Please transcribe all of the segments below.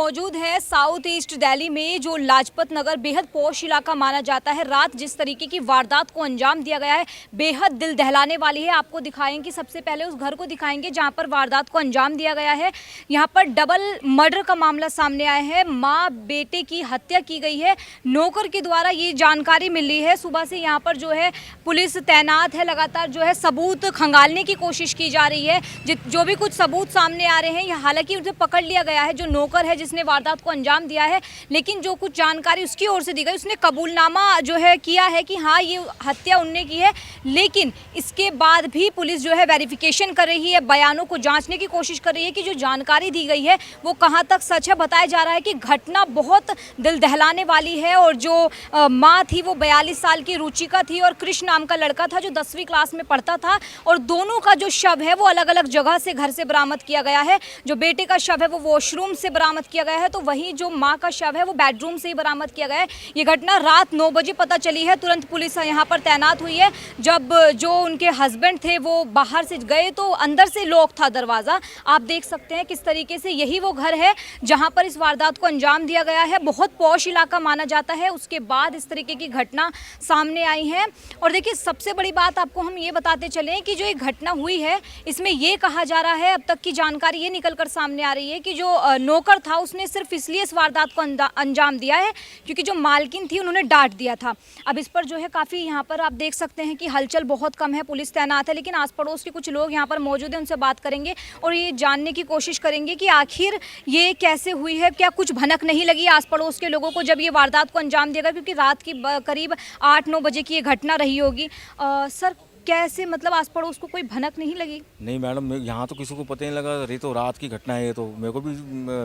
मौजूद है south east Delhi में, जो लाजपत नगर बेहद पॉश इलाका माना जाता है। रात जिस तरीके की वारदात को अंजाम दिया गया है बेहद दिल दहलाने वाली है। आपको दिखाएंगे, सबसे पहले उस घर को दिखाएंगे जहां पर वारदात को अंजाम दिया गया है। यहां पर डबल मर्डर का मामला सामने आया है। मां बेटे की हत्या की गई है। नौकर के द्वारा ये जानकारी मिली है। सुबह से यहाँ पर जो है पुलिस तैनात है, लगातार जो है सबूत खंगालने की कोशिश की जा रही है। जो भी कुछ सबूत सामने आ रहे हैं, हालांकि उसे पकड़ लिया गया है जो नौकर है जिसने वारदात को अंजाम दिया है, लेकिन जो कुछ जानकारी उसकी ओर से दी गई, उसने कबूलनामा जो है किया है कि हाँ ये हत्या उनने की है। लेकिन इसके बाद भी पुलिस जो है वेरिफिकेशन कर रही है, बयानों को जांचने की कोशिश कर रही है कि जो जानकारी दी गई है वो कहाँ तक सच है। बताया जा रहा है कि घटना बहुत दिल दहलाने वाली है और जो माँ थी वो 42 साल की रुचिका थी और कृष्ण नाम का लड़का था जो 10वीं क्लास में पढ़ता था, और दोनों का जो शव है वो अलग अलग जगह से घर से बरामद किया गया है। जो बेटे का शव है वो वॉशरूम से बरामद किया गया है, तो वहीं जो मां का शव है वो बेडरूम से ही बरामद किया गया है। ये घटना रात 9 बजे पता चली है। तुरंत पुलिस यहाँ पर तैनात हुई है। जब जो उनके हस्बैंड थे वो बाहर से गए तो अंदर से लॉक था दरवाज़ा। आप देख सकते हैं किस तरीके से यही वो घर है जहाँ पर इस वारदात को अंजाम दिया गया है। बहुत पॉश इलाका माना जाता है। उसके बाद इस तरीके की घटना सामने आई है। और देखिए, सबसे बड़ी बात आपको हम ये बताते चलें कि जो ये घटना हुई है इसमें ये कहा जा रहा है, अब तक की जानकारी ये निकल कर सामने आ रही है कि जो नौकर था उसने सिर्फ इसलिए इस वारदात को अंजाम दिया है क्योंकि जो मालकिन थी उन्होंने डांट दिया था। अब इस पर जो है काफ़ी यहाँ पर आप देख सकते हैं कि हलचल बहुत कम है, पुलिस तैनात है, लेकिन आस पड़ोस के कुछ लोग यहाँ पर मौजूद हैं, उनसे बात करेंगे और ये जानने की कोशिश करेंगे कि आखिर ये कैसे हुई है। क्या कुछ भनक नहीं लगी आस पड़ोस के लोगों को जब ये वारदात को अंजाम दिया गया, क्योंकि रात की करीब 8-9 बजे की ये घटना रही होगी। सर, कैसे, मतलब आस पड़ोस को कोई भनक नहीं लगी? नहीं मैडम, यहाँ तो किसी को पता नहीं लगा। ये तो रात की घटना है। ये तो मेरे को भी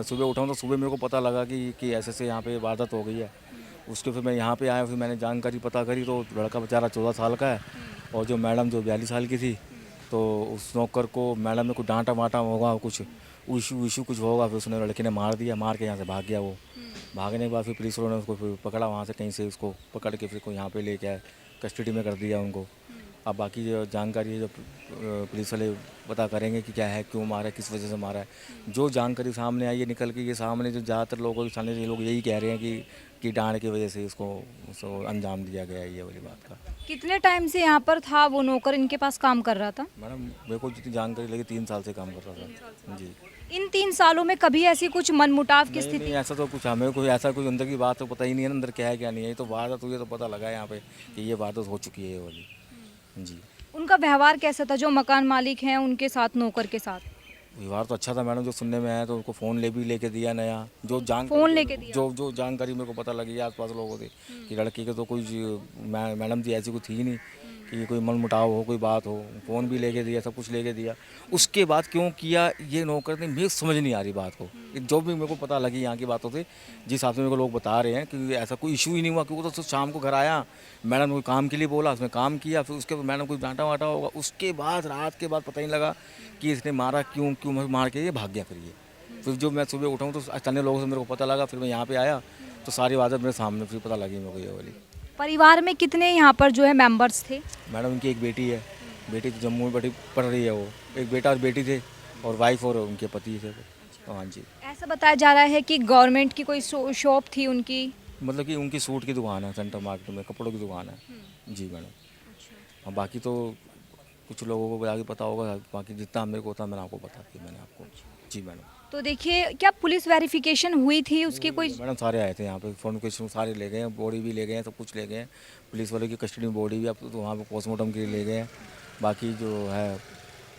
सुबह उठा हूँ तो सुबह मेरे को पता लगा कि ऐसे यहाँ पे वारदात हो गई है। उसके फिर मैं यहाँ पे आया, फिर मैंने जानकारी पता करी तो लड़का बेचारा 14 साल का है और जो मैडम जो 42 साल की थी, तो उस नौकर को मैडम ने कुछ डांटा वाटा होगा, कुछ इशू कुछ होगा, फिर उसने लड़के ने मार दिया। मार के यहाँ से भाग गया। वो भागने के बाद फिर पुलिस वालों ने उसको फिर पकड़ा, वहाँ से कहीं से उसको पकड़ के फिर को यहाँ पे लेके आए, कस्टडी में कर दिया उनको। अब बाकी जो जानकारी है जो पुलिस वाले पता करेंगे कि क्या है, क्यों मारा है, किस वजह से मारा है। जो जानकारी सामने आई है निकल के, ये सामने जो ज़्यादातर लोगों के सामने ये लोग यही कह रहे हैं कि डांट की वजह से उसको अंजाम दिया गया है, ये वाली बात का। कितने टाइम से यहाँ पर था वो नौकर, इनके पास काम कर रहा था? मैडम मेरे को जितनी जानकारी लगी 3 साल से काम कर रहा था जी। इन 3 सालों में कभी ऐसी कुछ मनमुटाव की स्थिति? नहीं, ऐसा तो कुछ हमें कोई ऐसा कुछ अंदर की बात तो पता ही नहीं है, अंदर क्या है क्या नहीं है। ये तो वारदात हुई है तो पता लगा यहाँ पे कि ये वारदात हो चुकी है ये वाली जी। उनका व्यवहार कैसा था जो मकान मालिक हैं उनके साथ, नौकर के साथ? व्यवहार तो अच्छा था मैडम, जो सुनने में आया। तो उनको फ़ोन भी लेके दिया नया, फ़ोन लेके दिया? जो जानकारी मेरे को पता लगी है आसपास लोगों से कि लड़की के तो कोई मैडम जी ऐसी कुछ थी नहीं कि कोई मनमुटाव हो, कोई बात हो। फ़ोन भी लेके दिया, सब कुछ लेके दिया। उसके बाद क्यों किया ये नौकर ने, मुझे समझ नहीं आ रही बात को। जो भी मेरे को पता लगी यहाँ की बातों से, जिस हिसाब से मेरे को लोग बता रहे हैं कि ऐसा कोई इशू ही नहीं हुआ, क्योंकि तो शाम को घर आया, मैडम ने कोई काम के लिए बोला, उसने काम किया, फिर उसके बाद मैडम कोई डांटा वाटा होगा। उसके बाद रात के बाद पता नहीं लगा कि इसने मारा, क्यों मार के ये भाग गया। फिर जो मैं सुबह उठाऊँ तो अचानक लोगों से मेरे को पता लगा, फिर मैं यहाँ पे आया तो सारी बातें मेरे सामने फिर पता लगी मेरे को ये वाली। परिवार में कितने यहाँ पर जो है मेंबर्स थे? मैडम उनकी एक बेटी है, बेटी तो जम्मू में पढ़ रही है। वो एक बेटा और बेटी थे और वाइफ और उनके पति थे। हाँ जी। ऐसा बताया जा रहा है कि गवर्नमेंट की कोई शॉप थी उनकी, मतलब कि उनकी सूट की दुकान है, सेंटर मार्केट में कपड़ों की दुकान है जी मैडम। हाँ, बाकी तो कुछ लोगों को आगे पता होगा, बाकी जितना मेरे को होता मैंने आपको बता दिया मैंने आपको जी मैडम। तो देखिए, क्या पुलिस वेरिफिकेशन हुई थी उसकी कोई? मैडम सारे आए थे यहाँ पे, फोन के सारे ले गए हैं, बॉडी भी ले गए हैं, सब कुछ ले गए हैं। पुलिस वाले की कस्टडी में बॉडी भी अब तो वहाँ पे पोस्टमार्टम के लिए ले गए हैं। बाकी जो है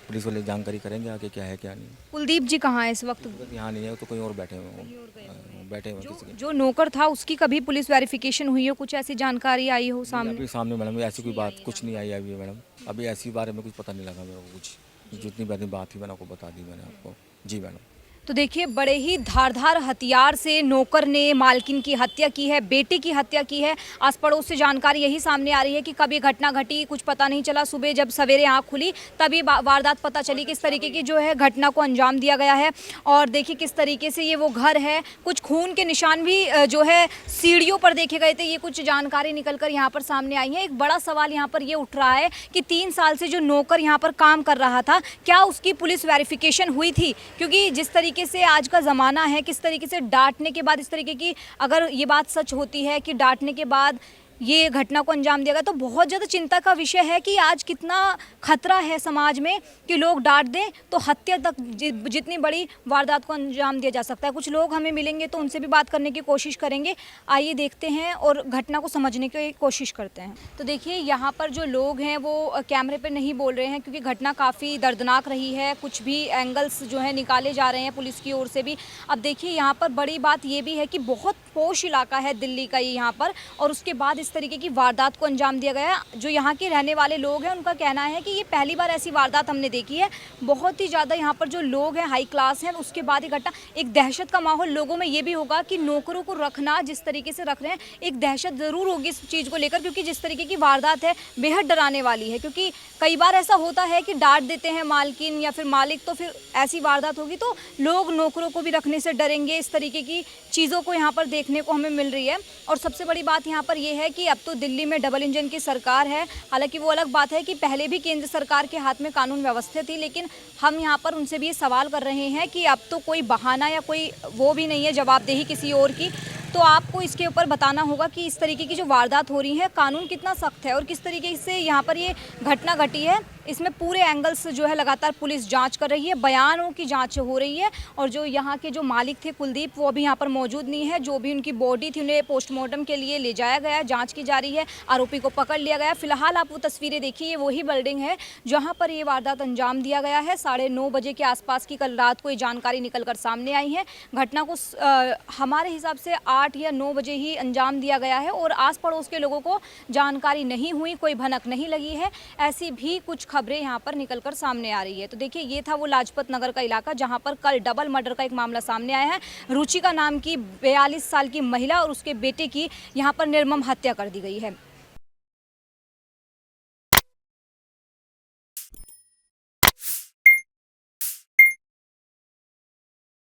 पुलिस वाले जानकारी करेंगे आगे क्या है क्या नहीं। कुलदीप जी कहाँ है इस वक्त? यहाँ नहीं है, तो कहीं और बैठे हुए किसी के। जो नौकर था उसकी कभी पुलिस वेरिफिकेशन हुई हो, कुछ ऐसी जानकारी आई हो सामने? अभी सामने मैडम ऐसी कोई बात कुछ नहीं आई अभी मैडम। अभी ऐसी बारे में कुछ पता नहीं लगा मेरे को कुछ। जितनी बड़ी बात थी मैंने आपको बता दी मैंने आपको जी मैडम। तो देखिए, बड़े ही धारदार हथियार से नौकर ने मालकिन की हत्या की है, बेटे की हत्या की है। आस पड़ोस से जानकारी यही सामने आ रही है कि कब ये घटना घटी कुछ पता नहीं चला। सुबह जब सवेरे आँख खुली तब ये वारदात पता चली, किस तरीके की जो है घटना को अंजाम दिया गया है। और देखिए किस तरीके से ये वो घर है, कुछ खून के निशान भी जो है सीढ़ियों पर देखे गए थे। ये कुछ जानकारी निकल कर यहाँ पर सामने आई है। एक बड़ा सवाल यहाँ पर ये उठ रहा है कि 3 साल से जो नौकर यहाँ पर काम कर रहा था, क्या उसकी पुलिस वेरिफिकेशन हुई थी? क्योंकि जिस तरीके तरीके से आज का ज़माना है, किस तरीके से डांटने के बाद इस तरीके की, अगर ये बात सच होती है कि डांटने के बाद ये घटना को अंजाम दिया गया, तो बहुत ज़्यादा चिंता का विषय है कि आज कितना खतरा है समाज में कि लोग डांट दें तो हत्या तक, जितनी बड़ी वारदात को अंजाम दिया जा सकता है। कुछ लोग हमें मिलेंगे तो उनसे भी बात करने की कोशिश करेंगे। आइए देखते हैं और घटना को समझने की कोशिश करते हैं। तो देखिए यहाँ पर जो लोग हैं वो कैमरे पर नहीं बोल रहे हैं क्योंकि घटना काफ़ी दर्दनाक रही है। कुछ भी एंगल्स जो है निकाले जा रहे हैं पुलिस की ओर से भी। अब देखिए यहाँ पर बड़ी बात ये भी है कि बहुत पोश इलाका है दिल्ली का ये यहाँ पर, और उसके बाद इस तरीके की वारदात को अंजाम दिया गया है। जो यहाँ के रहने वाले लोग हैं उनका कहना है कि ये पहली बार ऐसी वारदात हमने देखी है। बहुत ही ज़्यादा यहाँ पर जो लोग हैं हाई क्लास हैं। उसके बाद ये घटना, एक दहशत का माहौल लोगों में ये भी होगा कि नौकरों को रखना जिस तरीके से रख रहे हैं, एक दहशत ज़रूर होगी इस चीज़ को लेकर, क्योंकि जिस तरीके की वारदात है बेहद डराने वाली है। क्योंकि कई बार ऐसा होता है कि डांट देते हैं मालकिन या फिर मालिक, तो फिर ऐसी वारदात होगी तो लोग नौकरों को भी रखने से डरेंगे। इस तरीके की चीज़ों को यहाँ पर देखने को हमें मिल रही है। और सबसे बड़ी बात यहाँ पर यह है कि अब तो दिल्ली में डबल इंजन की सरकार है। हालांकि वो अलग बात है कि पहले भी केंद्र सरकार के हाथ में कानून व्यवस्था थी, लेकिन हम यहाँ पर उनसे भी ये सवाल कर रहे हैं कि अब तो कोई बहाना या कोई वो भी नहीं है जवाबदेही किसी और की। तो आपको इसके ऊपर बताना होगा कि इस तरीके की जो वारदात हो रही है, कानून कितना सख्त है और किस तरीके से यहाँ पर ये घटना घटी है। इसमें पूरे एंगल्स जो है लगातार पुलिस जांच कर रही है, बयानों की जांच हो रही है। और जो यहाँ के जो मालिक थे कुलदीप, वो अभी यहाँ पर मौजूद नहीं है। जो भी उनकी बॉडी थी उन्हें पोस्टमार्टम के लिए ले जाया गया है, जांच की जा रही है। आरोपी को पकड़ लिया गया। फिलहाल आप वो तस्वीरें देखिए, ये वही बिल्डिंग है जहाँ पर ये वारदात अंजाम दिया गया है। 9:30 बजे के आसपास की कल रात को ये जानकारी निकल कर सामने आई है। घटना को हमारे हिसाब से 8 या 9 बजे ही अंजाम दिया गया है और आस पड़ोस के लोगों को जानकारी नहीं हुई, कोई भनक नहीं लगी है। ऐसी भी कुछ खबरें यहाँ पर निकलकर सामने आ रही है। तो देखिए ये था वो लाजपत नगर का इलाका जहाँ पर कल डबल मर्डर का एक मामला सामने आया है। रुचिका नाम की 42 साल की महिला और उसके बेटे की यहाँ पर निर्मम हत्या कर दी गई है।